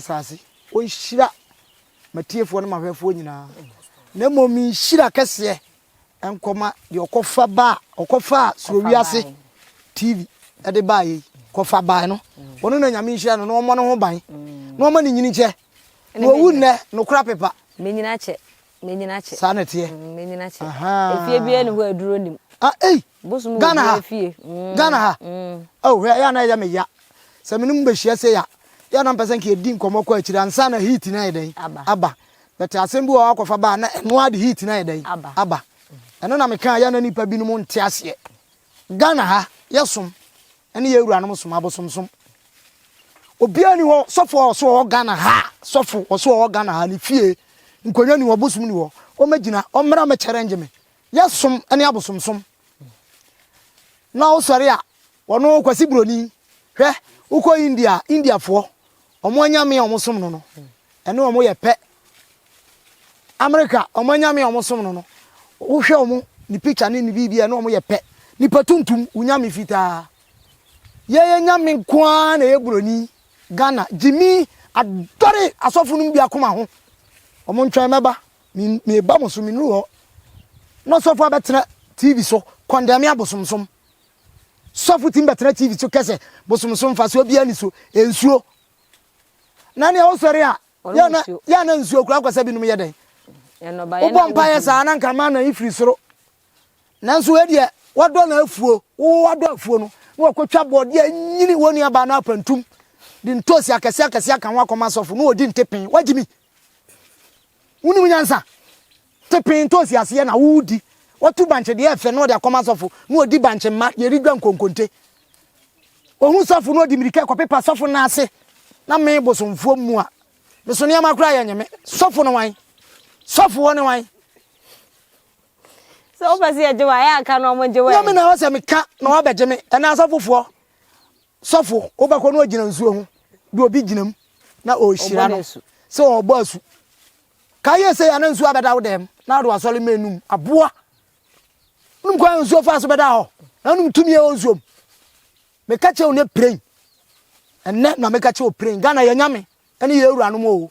sase o hira matiefo no mahwefo nyina na momi hira kese enkoma de okofa ba okofa suowiase TV ade ba yi kofa ba no wono na nyame hira no no mo no ho ban no mo ni nyini che no wu ne no kura pepa menyina che sanete menyina che efie bia ne ho aduro nim bosum Ghana efie Ghana ha oh ya na ya me ya se menum be hia se ya na mpese nke di nkomo kwa akira ansa na heat na yeden aba but asembu wa akofa ba na no ade heat na yeden aba eno na meka ya na nipa binum nte ase Ghana ha yesom ene ye wura no som abosomsom obia ni ho sofo so Ghana ha sofo so Ghana ha ni fie nkonya ni obosum ni ho o magina o mra ma challenge me yesom ene abosomsom na o sori a wono kwasi broni hwe uko India fo omo anyame omo som no ene omo ye pe America omo anyame omo som no wo hwe omo ni picture ni bibia ene omo ye pe ni patuntum unyame fita ye nyame kwa na ye broni Ghana Jimmy adore asofo no bia koma ho omo ntwan meba me ba mo so me nu ho no sofo abetena TV so condemn abosomsom sofo tim betena TV so kese bosomsom fa so bia ni so ensuo na ne o sori a ya na nsuo kura kwasa binum ye den obo mpa ye sa na nka ma na ifiri soro nanso we de wado na afuo wo wado afuo no wo kwatwa bode anyini woni aba na apantum di ntosi akese aka ho akoma sofo no odi ntepin wagimi wuni munyansa tepin ntosi ase na wudi watu banche de efe no de akoma sofo no odi banche ma ye rigwa nkonkonte ohun sofo no odi mirike kwapepa sofo na ase na me bosomfo mu a me so ne amakura ya nyeme sofo no wan sofo woni wan so obasi ejewa ya aka no mo jewa ya me na wase me ka na wabeje me na sofofo sofo obako no ogina nsuo ho de obi ginam na o hira no so obasu kaye se ya na nsuo abeda wo dem na do asole menum aboa num kwa nsuo fa so beda ho na num tumi e nsuo me ka che one pray enne na me ka che o pray Ghana ya nyame ene ye ewura no mo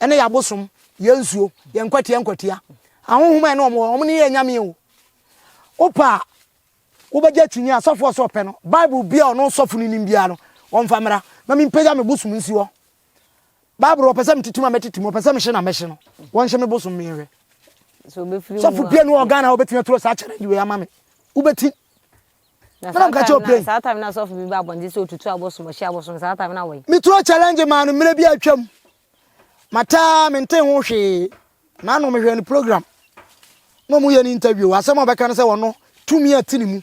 ene ya bosom ye nsuo ye nkwatia ahonhoma ene omo ne ye nyame o opa wobeja twini asofo so pe no Bible bia ono sofo ni nimbia no wonfa mra na mi mpega me bosom nsi ho Bible o pese mtituma metitimo pese me hye na me hye no won hye me bosom me hwe so be free sofo bia no Ghana obetimi tro sa challenge we ama me ubeti na ka che o play sa time na sofo bi ba bonde so tutu abosom hye abosom sa time na we mi tro challenge man mre bia atwam mata mente ho hwe na no me hwe ni program no mu ye ni interview asem obeka no se wono tumi atini mu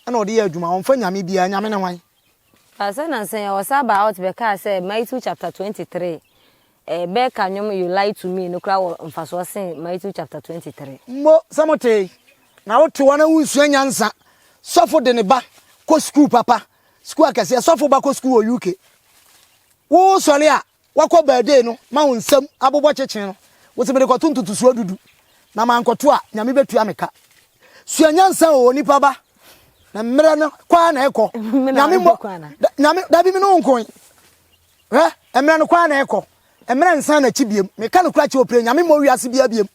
na ode ye adwuma wonfa nyame bia nyame ne wan asa na say o saba out be ka say Matthew chapter 23 be ka nyom you lie to me no kra wo mfaso sen Matthew chapter 23 mo samote na wote wana wunsu nyansa sofo de ne ba ko school papa school akase sofo ba ko school o UK wo sole a wakọ birthday no ma wonsam abobo chechen no wo se be ko tuntutu so dudu na ma nkoto a nyame betua meka suanyansa o nipa ba na mmera no kwa na eko nyame mo nyame da bi mi no nkon mmera no kwa na eko mmera nsan na chibiem meka no kura che opre nyame mo wiase bia biem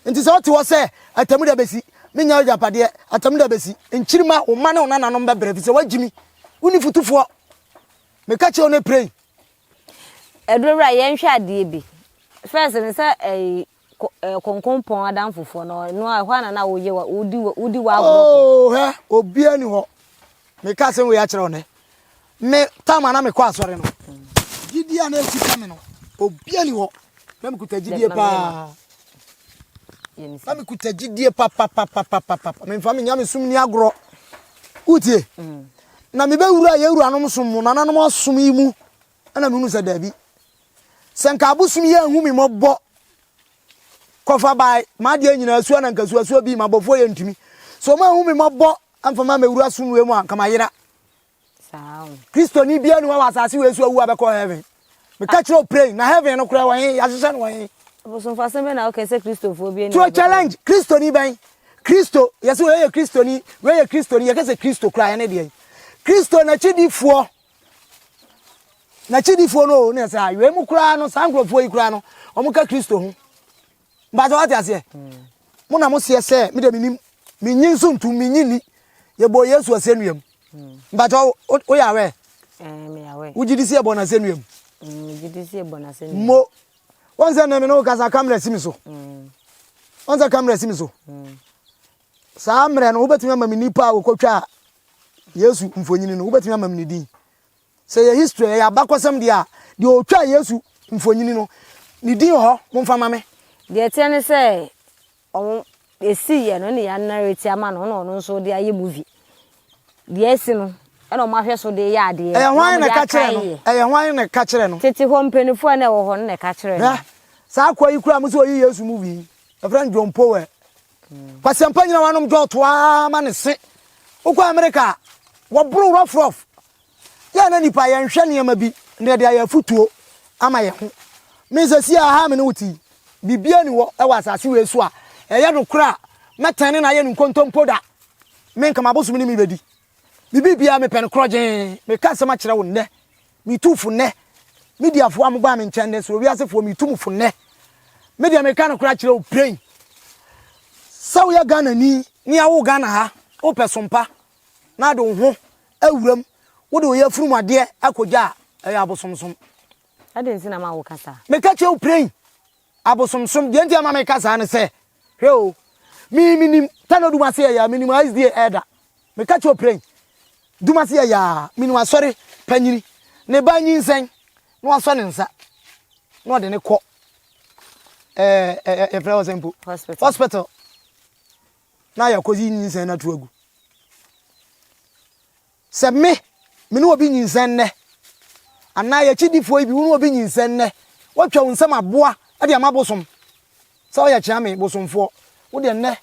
nti se wote wo se atamu da besi menya japade atamu da besi nchirima o ma na onana no mbere fi se wagimi uni futufo meka che one pray edura ye nhwe ade bi first ne se konkonpon adam fofo no ahwa na wo ye udi wa oh obia ni ho me ka se we ya kire one me tama na me kwa asore no gidia na ekita me no obia ni ho na me kutajidie pa na me kutajidie pa me mfa me nyame sum ni agro utie na me be wura ye wura no sum na nanom asum yi mu na me nu se dabi senka abusum ye hu mi mobbo kofa bai ma de nyina asu na nkasu asu bi mabofo ye ntumi so ma hu mi mabbo amfa ma mewura sum we mu anka mayira saw Kristo ni bia nu wa asase we asu awu abekọ heaven me ka kire pray na heaven no kura wan ya hye no wan abosom fa se me na o ke se Christopher bi ni to challenge Kristo ni ban Kristo yeso we ye Kristo ni ye ke se Kristo kura ya ne de Kristo na chidifuo na chidifo no na say we mu kura no sankrofo yi kura no omuka Kristo ho mbazo ati ase mo na mo se se me de minim minyin so ntum minyini ye bo Yesu asenuam mbazo o ya we me ya we ugidi se bo na asenuam ugidi se bo na asenuam mo wonse na me no kasa camera simi so wonse camera simi so sa amre no obetumi amami nipa okotwa Yesu mfonyini no obetumi amami din say your history ya bakosam dia de otwa Yesu mfonyini no ni din ho momfa mame de tie ne say on esi ye no ne ya narrate ama no no nso de aye movie de esi no e no ma hwe so de ya de e hwan na ka kire no e hwan na ka kire no tete ho mpenifo na wo ho na ka kire no sa akwa yi kura mo so yi Yesu movie e friend John Power kwasempa nyina wanom jo to ama ne se ukwa America wo bro rough ya na nipa ya nhwe ne ma bi ne de ya futuo ama ye ho me se si aha me no wuti bibia ni wo e wa asase we so a eye no kura metane na ye no kontompo da me nka mabosu ni mi bedi bibia me pen kroje me ka se ma kire wo ne mi tufu ne media fo am ba me nchen ne so obi asefo mi tumfu ne media me ka no kura kire wo brain sawo ya Ghana ni awo Ghana ha wo pesompa na do ho awuram wo de wo ya furum ade akoja ya abosomsom ade nsi na ma wo kasa me ka kire wo brain abosomsom de ntia ma me kasa ne se heo mi minim tano dumase ya minim ISDA elder me ka kire wo brain dumase ya minim asori panyiri ne ba nyinsen no aso ne nsa no de ne kɔ efra osempo hospital na ya kozi nyinsen na tuagu se me no obi nyinsen ne ana ya chidifo ibi no obi nyinsen ne watwa unsam aboa ade amabosom se o ya chia me bosomfo wo de ne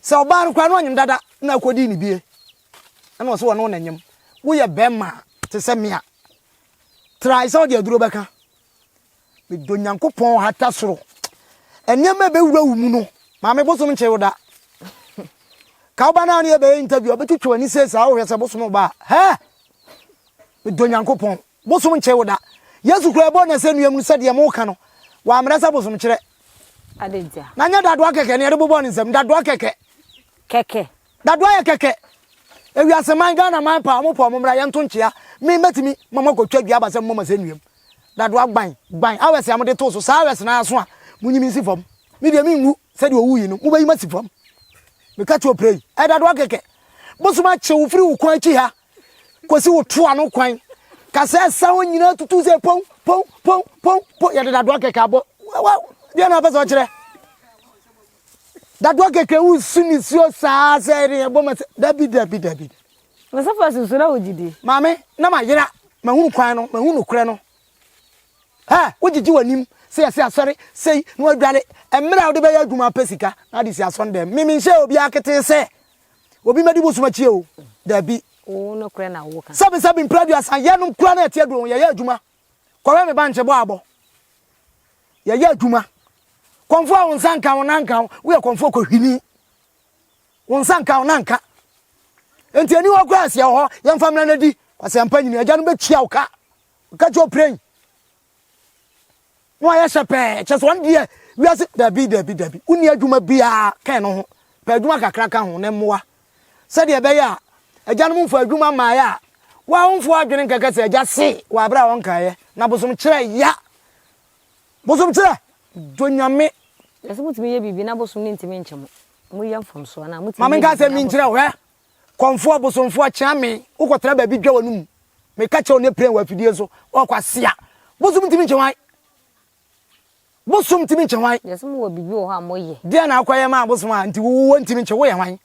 se oba no kwa no nyim dada na kodi ni bie ana o se wono na nyim wo ye bema te se me a try so de aduro beka me do nyankopon hata soro enyema be wura wumu no ma me bosom nche woda ka oba na ne be interview obetutwa ani se sa wo hwese bosom ba he me do nyankopon bosom nche woda Yesu kura bo na se nuam se de mo ka no wa amresa bosom kire adentia na nya dado akeke ne de bobo ne nsem dado akeke dado akeke ewi aseman Ghana man pa mo po mo mra ye nto nchia me metimi mama kotwa dua ba se mo ma se nuam dado agban awese amde to so sa awese na aso a munyimi nsi fam me de mi ngu se de owu yi no mo bayi masi fam me ka cho pray e dado akeke bosuma che wo firi wo kwan chi ha kosi wo to ano kwan ka se sa wo nyina tutu se pon ya dado akeke abo dia na pesa o kire dado akeke wo suni sio sa se re bo ma dabi me se fa susura ojidi mame na ma yira ma hunu kwan no ma hunu kure no ha wojiji wanim se asori sei no adwale emra wo de be ya adwuma pesika na de si asonde mimi nse obi akete se obi medi bosuma chie o dabi o no kure na wo kan sabi mpradio asan ye no kura na ete adwo ye adwuma kore me ba nche bo abo ye adwuma konfo a wonsanka wonanka wo ye konfo ko hwini wonsanka wonanka enti ani wo kura asia ho ye mfa mra na di kwase ampa nyini agya no betua wo ka cho praying no ya shepe just one day we are dabi uni adwuma bia kan no ho pa adwuma kakra ka ho ne moa se de be ya agya no mfo adwuma ma ya wa mfo adwene nkaka se agya se wa bra won kan ye na bosom kire ya bosom kire donyame ese mutimi ye bibi na bosom ni ntimi nchemo mu ye mfom so na mutimi mama nka se mi nkire ho konfo bosomfo akya me ukotra ba bi dwa wanum me ka che ne pray wa fidie so okwase a bosom ntimi nchemo bosom ntimi nchemo yesum wo bibi wo ha moye dia na akwaye ma bosom a nti wo ntimi nchemo ye hwan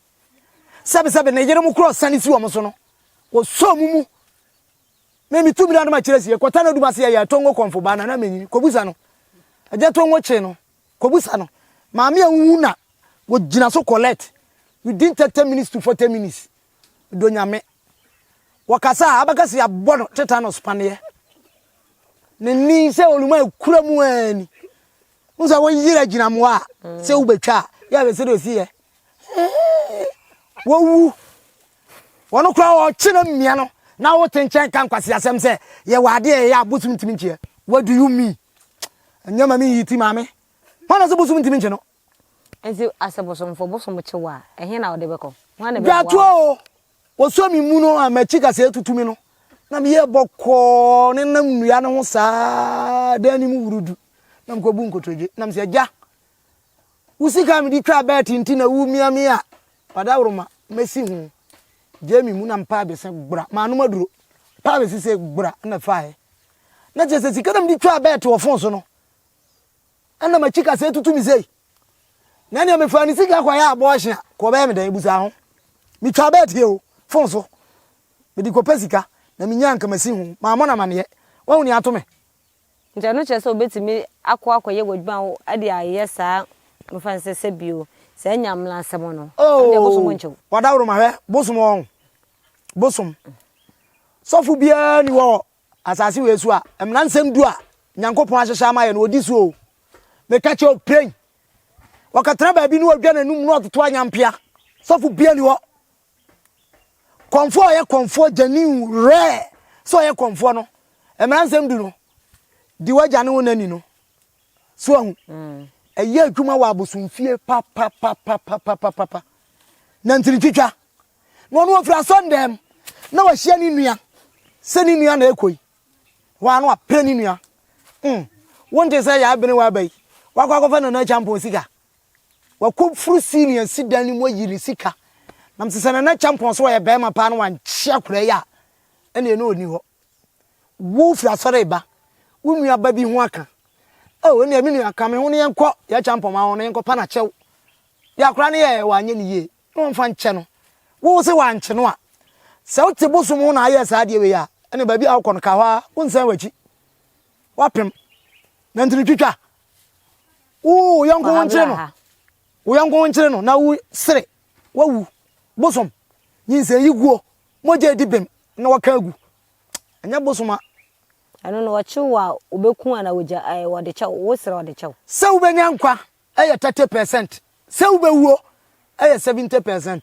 sabe na yere mu cross sani si wo mo so no wo so mumu me mi tumi na ma kire sie kwata na duma se ya tongo konfo ba na menyi kobusa no aja tongo che no kobusa no maami anwu na wo gina so collect within 30 minutes to 40 minutes do nyame wakasa abakasi abono tetanus panie ne ni se oluma kura mu ani unsa wo yira gina mo a se wo betwa ya be se do si ye wo wu wono kura wo china mmia no na wo tenchen kan kwase asem se ye wade ye abusum ntimi nche what do you mean anyama mi yiti mame wana so busum ntimi nche no enzi asebosom fo bosom chewa ehe na ode beko wana be gato wo so mi mu no amachika se tutumi no na me ye bokko ne nam nua ne ho saa dani mu wurudu na mko bu nkotoje na mse ja usika mi di twa bet ntina wu mia padawroma mesi hu jemi mu na mpa be se gbra ma no maduro pa be se gbra na fae na je se sika na mi di twa bet wo fon so no ana machika se tutumi sei na ne me fa ni sika kwa ya abo hye ko be me dan ebusa ho mi twa bet he o fon so me di ko pesika na mi nyanka masi hu ma mo na mane wa hu ni atome nja no chese obetimi akwaye wadwan ade aye saa mfa nsese bio se nyamla asem no ande bosom nchew wadawro ma hwe bosom won bosom sofu bia ni wo asase we su a emna nsem du a nyankopon ahyehya ma ye no odi su o me ka che o pray wakatra ba bi no odwa nanum no ototo anyampia sofu bia ni wo konfo ye konfo jani re so ye konfo no emna nsem du no di waja ne wonani no so hu eye adwuma wa abosumfie pa na ntirichitwa no no ofra sondem na wa hia ni nua se ni nua na ekoi wa no apre ni nua wonte say ya bene wa bai wa kwa kofa na champion sika wa ko furu senior sidan ni mo yiri sika na msesana na champion so ya be ma pa no wa nchia kura ya ene no oni ho wo ofra sore ba wo nua ba bi ho aka oh ene mi nua ka me ho ne yenko ya champion ma ho ne yenko pa na chew ya kura ne ye wa anye ni ye no mfa nche no wo se wa nche no a se wo te bosom ho na aye sa de we ya ene ba bi akon ka ho wo nsan wachi wapem na ntritwitwa wo yanko wonche no wo yanko wonche no na wo sere wawu bosom nyinse yiguo moje dibem na waka agu anya bosoma ano no wachiwa obeku ana woja wode cha wo sere wode cha se wo benya nkwa eye 30% se wo bewuo eye 70%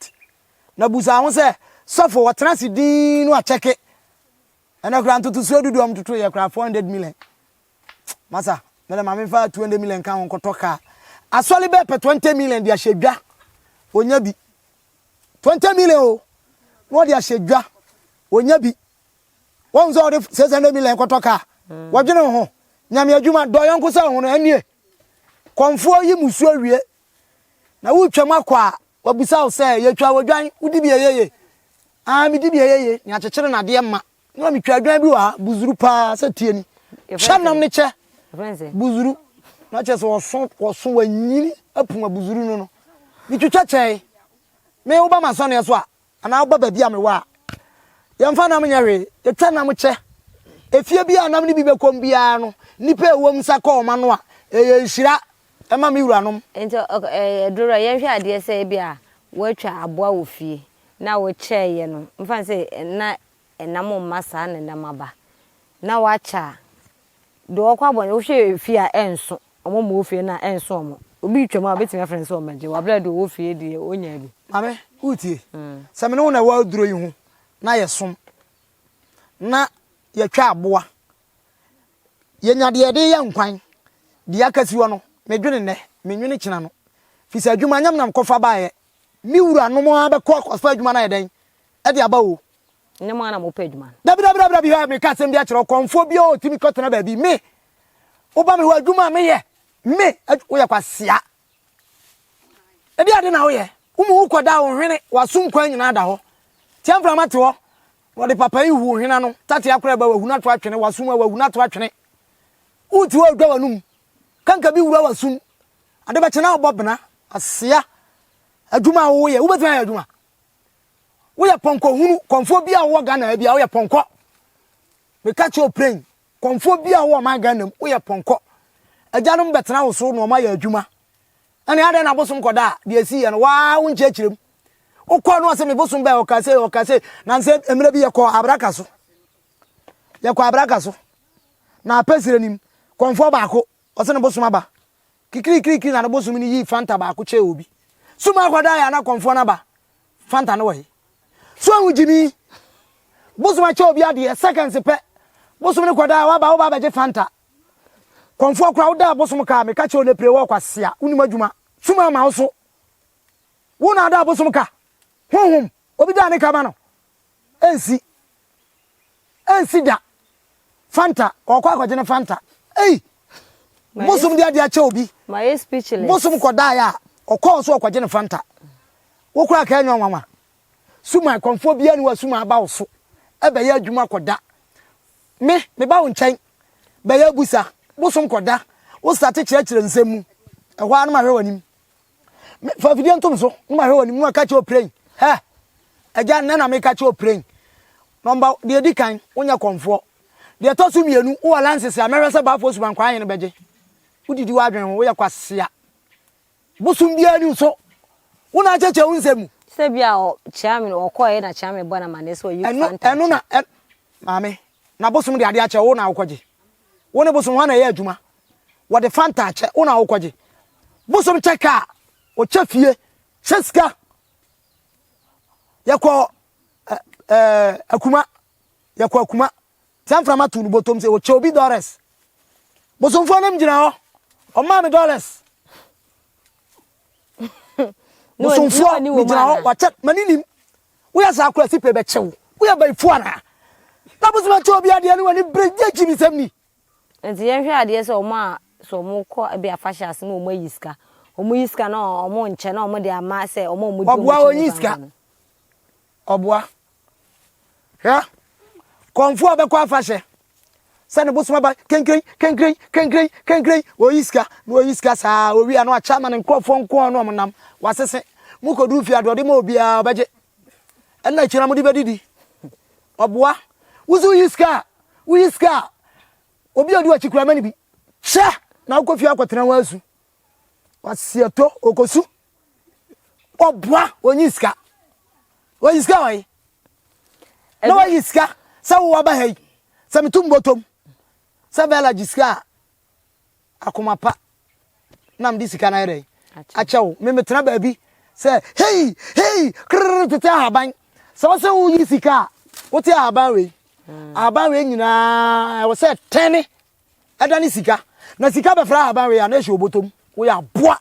na busa ho se sofo watrasi din no acheke ana kra ntutu so dudu am tutu ye kra 400 million masa mele mame fa 200 million kan won kotoka asole be pe 20 million dia hwedwa onya bi 20 million o no dia hwedwa onya bi won zo de 600 million kotoka wodwene ho nyame adwuma do yonko sa ho no anie konfo yi musu awie na wutwam akwa wabusa wo se yetwa wodwan wudi bi yeye mi di bi yeye ni achechire na de ma no mi twa adwan bi wa buzuru pa sa tieni chanam ne che buzuru na che so woso wanyini apuma buzuru no mi twitwa chei me wo ba ma so ne so a ana wo ba ba bia me wa yemfa na mnyawe yetwa na mo che efie bia na me bi bekom bia no nipa ewom sa ko ma no a eye nhira ema me wuranom ento dora yenhwe ade se bia watwa aboa wo fie na wo cheye no mfa se na enamo masa na namaba na wacha do kwa bon wo hwe fie a enso omo mo fie na enso omo obi twam a betima friends o maje wa brado wo fie die onya bi mame utie se me no na wa duro yi hu na yesom na yetwa aboa yenyade de ya nkwan de akasi wo no medwene ne menwene kina no fisa adwuma nyam nam kofa baaye mi wura no mo abekọ kofa adwuma na yeden e de aba wo ne mo na mo pa adwuma dabra bi ha me ka sem bi a kire konfo bi o timi kotena ba bi me oba me ho adwuma me ye me wo ye kwasia e bi ade na wo ye umu ukoda wo hwene wasum kwan nyina da ho tiamfra mate ho wo de papa yi hu hwena no tate akora ba wahu na to atwene wasum wahu na to atwene uti wo dwa wanum kanka bi wura wasum ade ba chena obobna asia adwuma wo ye wo betima ya adwuma wo ye ponko hunu konfo bi a wo Ghana bi a wo ye ponko me catch your plane konfo bi a wo ma Ghana wo ye ponko ajanum betena wo so no ma ya adwuma ane ade na bosom koda de asi ye no wa wo nche kirem ukọ no se me bosom ba o ka se na nse emre bi ye ko abraka so na pesire nim konfo ba ko o se ne bosom aba kikiri na bosom ni yi fanta ba ko che obi suma koda ya na konfo na ba fanta no we so anwujimi bosom a che obi ade seconds pe bosom ne koda wa ba je fanta konfo akra wo da bosom ka me ka che one pre wo kwasea unima djuma suma ma wo so wo na da bosom ka honhom obi da ne ka ma no ensi da fanta okwa kwaje ne fanta bosom dia dia che obi my speechless bosom koda ya okwa so okwaje ne fanta wo kura ka enyo nwanwa suma konfo bia ni wa suma ba wo so ebe ya adwuma koda me ba wo nchen be ya busa bosom koda wo start kire nsemu ehwa anu ma hwe wanim fa video ntom so no ma hwe wanim no ka che o pray he eja na me ka che o pray number de di kan wonya konfo de to so mienu wo lances amere se ba fo suban kwa yen beje udidi wa adwen wo ya kwasea bosom bia ni so wo na cheche unsemu se bia o chairman okoye na chairman bona maneso you fanta enu na mame na bosom de ade ache wo na akoje wo ne bosom wana ye adwuma wo de fanta ache wo na akoje bosom cheka o chefie cheska yakọ akuma sanframa tu no botom se o che obi dollars bosom fo nam gina ho o ma me dollars bosom fo ni gina ho wa che maninim wo ya sa akura sipe be chew wo ya bai fu ana na bosom che obi ade ani wani breje chi bi samni enti yen hwe ade se o ma so mo ko abi afasha ase no mo yiska o mo yiska na o mo nche na o mo de ama se o mo di obua o yiska obua ya konfu abekwa afashe sane bosuma ba kenkren o yiska sa o wi anu acha man nkofo nko no monam wasese mukodu fi ado de ma obia obeje enna chira mudi bedidi obua wuzu yiska obi odi wachikura mani bi sha na ukofi akwatena wasu wasieto okosu obua onyiska wai no wayiska sa wo ba hai sa mitum botom sa bela jiska akoma pa nam disika na ere achawo me metena baabi say hey krrrr haban sa wo se wo yisika wo te haban we nyina wo se tene adani sika na sika be fra haban we na hwe obotom wo ya boa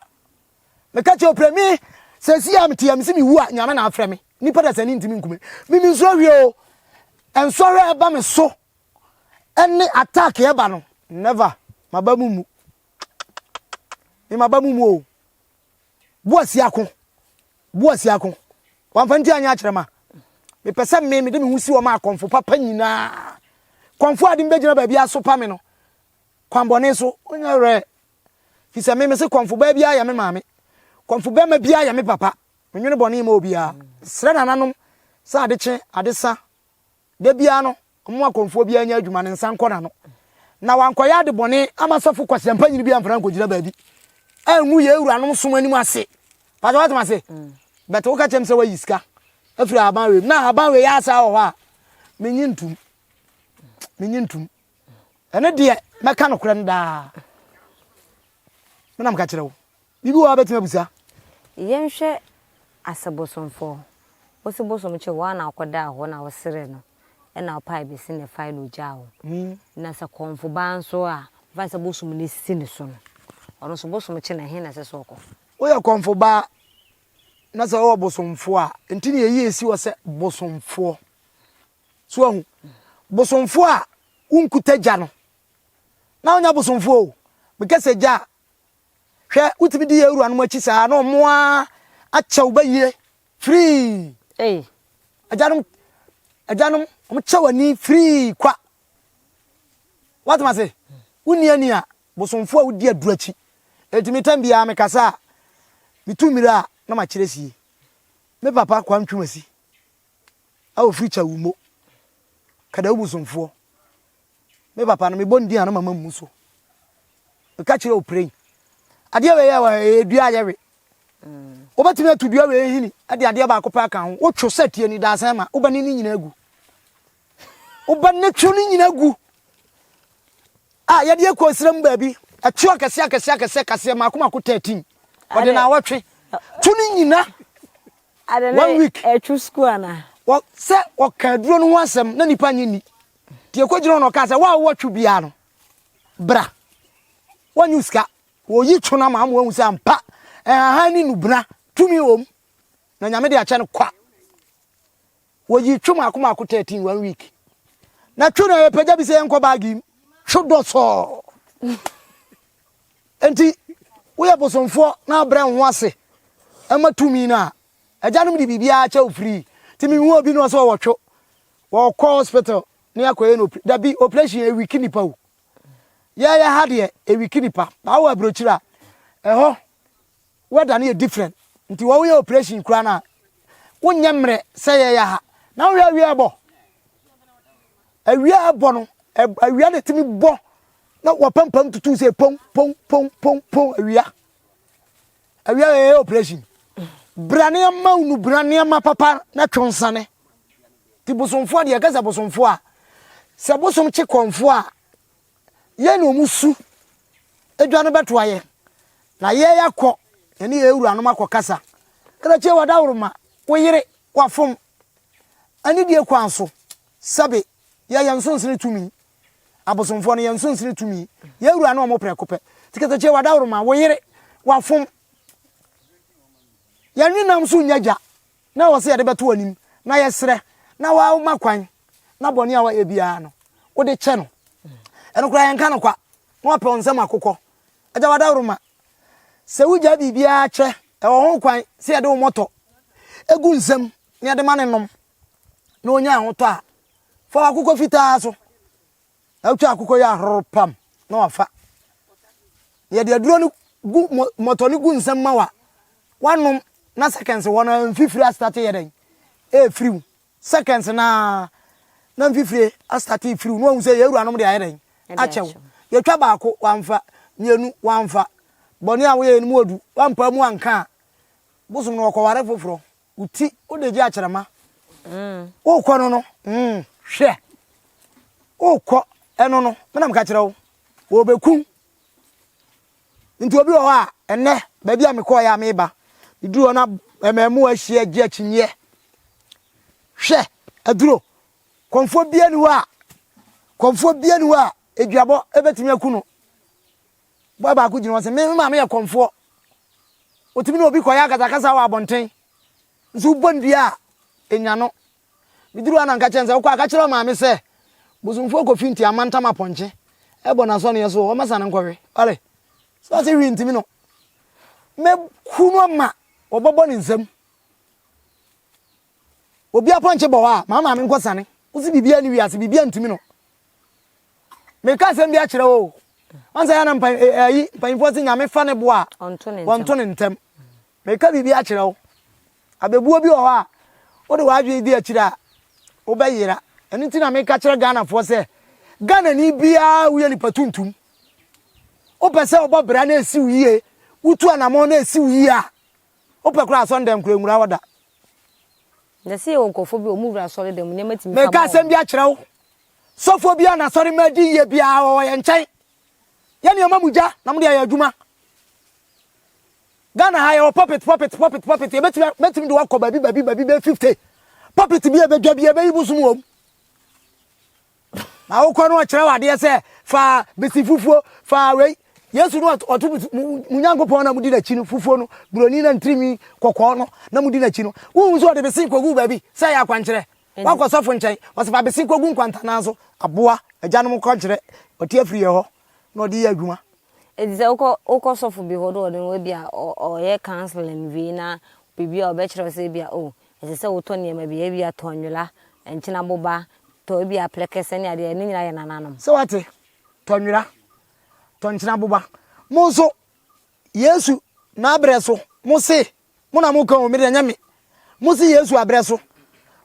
me ka che opremi se si am tiam si mi wu a nyame na afre me nipa da sani ntimi nkume mi nso hwe o ensore eba me so ene attack eba no never mabamumu ni mabamumu o buasi akon wanfanti anya akyerema me pese me de me husi wo ma konfo papa nyina konfo ade mbegina ba bia so pa me no kwambone so onya re fisa me se konfo ba bia ya me maame konfo ba ma bia ya me papa menwene bone ma obia sre nananom sa adeche adesa de bia no mo akonfo bia nya adwuma ne nsan kona no na wankoya de bone amasofo kwasempa nyini bia mfran kogina ba bi anwu ye ewuranom som anim ase pa jo watama se beto ka chem se wa yiska afiri aban na aban we ya asa ho ha menyintum ene de meka no kure nda menam ka kire wo bibi wa betima busa yenhwe asabosomfo wosibosom che wa na akoda ho na wosere no na opai be sin ne final jawo na sa konfo ban so a va sa bosom ne sin so no ono so bosom che na he na se so ko wo ya konfo ba na sa wo bosomfo a ntini ye esi wo se bosomfo so ahu bosomfo a unkuta ja no na onya bosomfo be kase ja hwe utimi di ewuru anu achi sa na omoa achew ba ye free ajanum omchawani free kwa what ma say uni ani a bosomfo a wudi adurachi etimi tambia me kasa bitumira na ma kiresi me papa kwa ntwumasi a o free cha wumo kada ubusomfo me papa no me bondi ana mama muso me ka kire o pray ade we ya wa edua yewe obetimi atudua we hini ade ba akopa kan ho wo two setie ni da san ma obani ni nyina agu obani two ni nyina agu yade ko sram baabi atwo akase ma akoma ko 13 ode na wotwe two ni nyina ade na e twu school ana wo se wo ka duro no asem na nipa nyini tie kwagiro no ka se wa wo twu bia no bra wanyu ska wo yi twona ma amwo hu se ampa ha ni nubra tumi om na nyame de ache no kwa wo yi twuma akoma akota 13 1 week na twona ye pagya bi se enko baagi hwodo so enti wo ye bosomfo na abra ho ase ama tumi na ajanum di bibia cha ofri timi hu obi no so wo two wo call hospital ni akoye no da bi operation e week nipa o ya hade e week nipa ba wo abrochira eho whether na different nti wo we operation kura na wonye mre se ya ha na wo awie abo awie abo no awie na timi bo na wo pampam tutu se pom pom pom pom pom awie operation brane ma unu brane ma papa na twonsane ti bosomfo de yakasa bosomfo a se bosom che konfo a ye no musu edwane beto aye na ye yakọ eni ewura no makọ kada che wadawruma wo yire wafom ani die kwanso sabe ya yansonsene tumi abosomfo no yansonsene tumi ye ewura no mo prekope tikata che wadawruma wo yire wafom yanwi nam so nyaja na wo se ya de beto anim na yesre na wa makwan na boni a wa ebia no wo de che no eno kura yanka no kwa mo pe onsem akokọ aja wadawruma se wuja bibia che e wo ho kwan se ya de wo moto egu nsem ne de manenom na onya ahoto a fa akokọ fitaa so awtwa akokọ ya hropam na wafa ye de aduro no moto ni gu nsem ma wa wanom na seconds wona mfifiri start yeden e free seconds na mfifiri start free no hu se yewura no de ayeden achew ye twa baako wamfa nyenu wamfa boni a we enu odu wampa mu anka busum no kware foforo uti odeji acherema o kọ no hwe o kọ eno no menam ka kire wo bekum nti obi o ha enne ba bia me kọ ya me ba iduro na ememu ahie agi akinye hwe aduro konfo bia ni wa eduabo ebetimi akuno boy ba ku jino se me ma me konfo otimi no obi kọ ya kasa wa abonten nso bondia enya no miduru ana nka chense kwa aka kire ma me se buzumfo ko finti amanta maponche ebo na so ne yeso o masa na nkwowe ale so se wi ntimi no me kuno ma obobo ni nsem obi aponche bo wa ma me nkosane usi bibia ni wi ase bibia ntimi no me ka sem bia kire o anza ya na mpan fosi nyame fa ne bo a wonto ne ntem me ka bibia kire o abebuo bi o ha o de wadwe di akire a o bayira eni ti na me ka kire Ghana fo se Ghana ni bia wo ye ni patuntum o pese o bobra na esi wiye wutu anamo na esi wiye a o pe kura so ndem kura nwura woda na se o nkofo bi o mu wura so dem ne matimi me ka sem bia kire o sofo bia na sori ma di ye bia o ye nchen ye ne mamuja na mo de ya adwuma Ghana ha yo puppet e betimi de wakọ baby be 50 puppet bi e bedwa bi e be yibusum wom na wo kọ no kire wade se fa besi fufuo fa wei Yesu no otu munyankopon na mudi na chi no fufuo no broni na ntrimi kokọ no na mudi na chi no wo nso de besi kogu baby se ya kwankire wakọ sofo nchen wose fa besi kogu nkwanta na so aboa ajanom kọ kire oti afiri ho na odi ya adwuma edize uko sofo bi hodo odin we bia o ye counseling vi na bibia obekire se bia o ese wo to ne ma bia bia tonwula enchina boba to bia plekese ne ade ni nyina ye nananom se wate tonwula tonchina boba mo so Yesu na abreso mo se mo na mo kan o me de nyame mo se Yesu abreso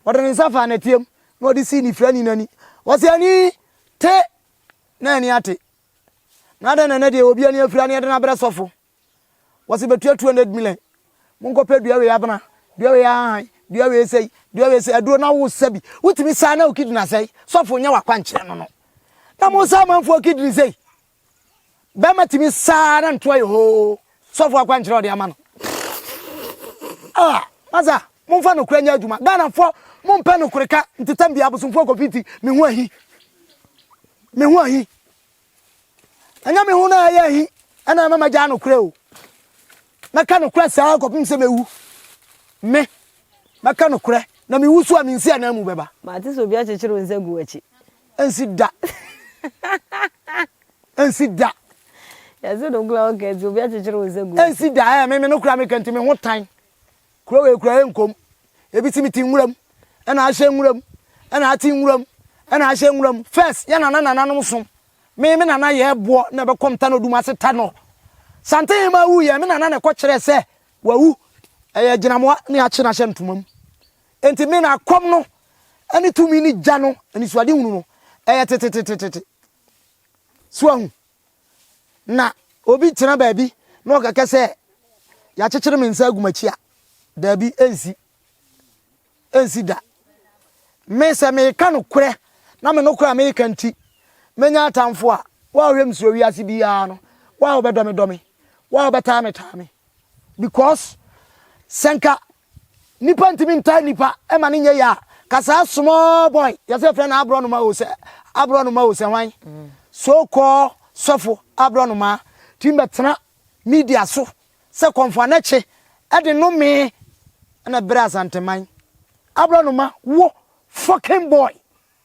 wode ni safa na tiem na odi si ni frani nani wose ani te na ani ate nada na de obi ani afira ne de na bere sofo wose betua 200 million munko pe dua we abana dua we han dua we sei aduro na wo sabi wutimi sa na okidi na sei sofo nya wakwa nkire no na mo sa manfo okidi ni sei be matimi sa na nto ayo ho sofo wakwa nkire o de amano maza mo fa no kura nya adwuma Ghana fo Mon pen no kureka ntetam bia abosomfo kofiti me hu ahi. Me hu ahi. Anya me hu na ya ahi. Ana mama ja no kure o. Maka no kure saa kopim se mewu. Me maka no kure na me wusu a me nsi ana mu beba. Ma ti so bia chechiro nse gu achi. Ensi da. Ensi da. Ya so do gla okay so bia chechiro nse gu. Ensi da me no kura me kanti me ho tan. Kuro we kura enkom. Ebiti miti nwuram. Ana ahye nwuram. Ana ati nwuram. Ana ahye nwuram. First ya nana no som. Me nana ye bo na be komta no dum ase ta no. Sante ma wu ye me nana na ko kire se wawu. Eye ginamwa ne a kye na hye ntomam. Enti me na akom no ani tumi ni gya no ani suade hunu no eye tetetetete. Suahu. Na obi tena baabi na okaka se ya kyekere me nsa agumachia. Dabi ensi da. Me se me ka no kure na me no kura me kanti. Menya atamfo a wa hwem so wi ase bia no wa obedomi wa obetame because senka nipa ntimi nta nipa e ma ne nye ya kasa small boy ya se friend abro no ma o se hwan so call sofo abro no ma timbe tena media so se konfa na che e de no me na bra santeman abro no ma wo fucking boy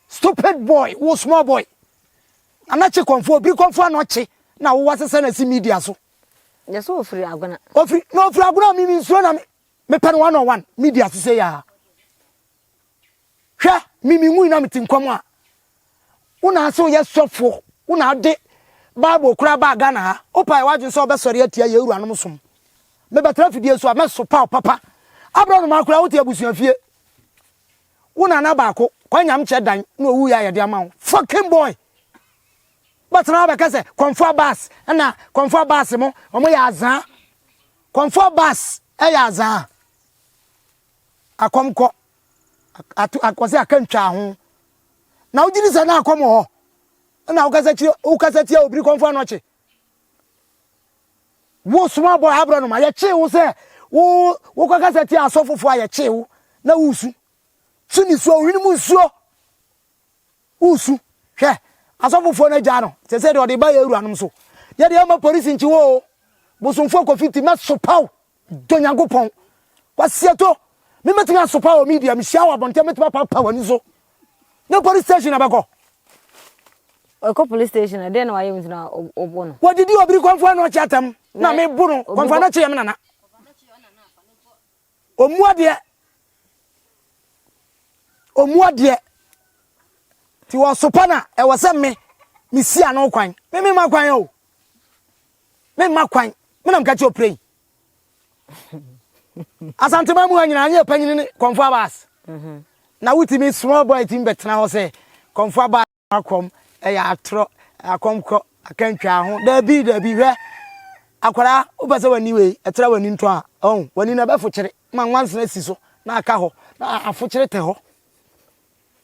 stupid boy wo small boy anache konfo bi konfo anoche na wo wasese na si media so yes ofri agona ofri agona mi nso na me pen 101 media so say ya hwa mi nwu na metinkom a una so ye sofo una de bible kura ba Ghana ha opai wajin so obesori atia ye ewura no som me betra fidie so a me so papa abrano ma kura wote abusuan fie una na ba ko kwanyam che dan na owu ya ye de ama fucking boy. But now because comfort bus and comfort bus mo omo ya azan comfort bus ya azan akomko akwose akantwa ho na ugiri sa na akom ho na ukasa ti obiri comfort no che wo small boy abro no ma ye che wo se wo kwakasa ti asofofo aye che wo na wusu suni so ohini mu nsuo usu hwe asofofo na gya no se se de ode ba ya ewura so ye de ama police nchi wo bosomfo kofiti ma sopaw donyagopon wasieto me metimi asopaw media me hia wa bonte metimi papa wani so no police station abako police station ade na waye ntina obo no what did you obiri konfo na chatam na me bu no konfo na che yem nana omuade ti wo sopana e wo se me si ano kwan me ma kwan o me ma kwan me na mkachi opray asante ma mu anyina anya panyini ne konfo abas na witimi small boy tim betena ho se konfo abas akom e ya atro akomko akantwa ho da bi hwe akwara obase wani we etra wani nto a wani na be fo kire ma nwanse na si so na aka ho na afo kire te ho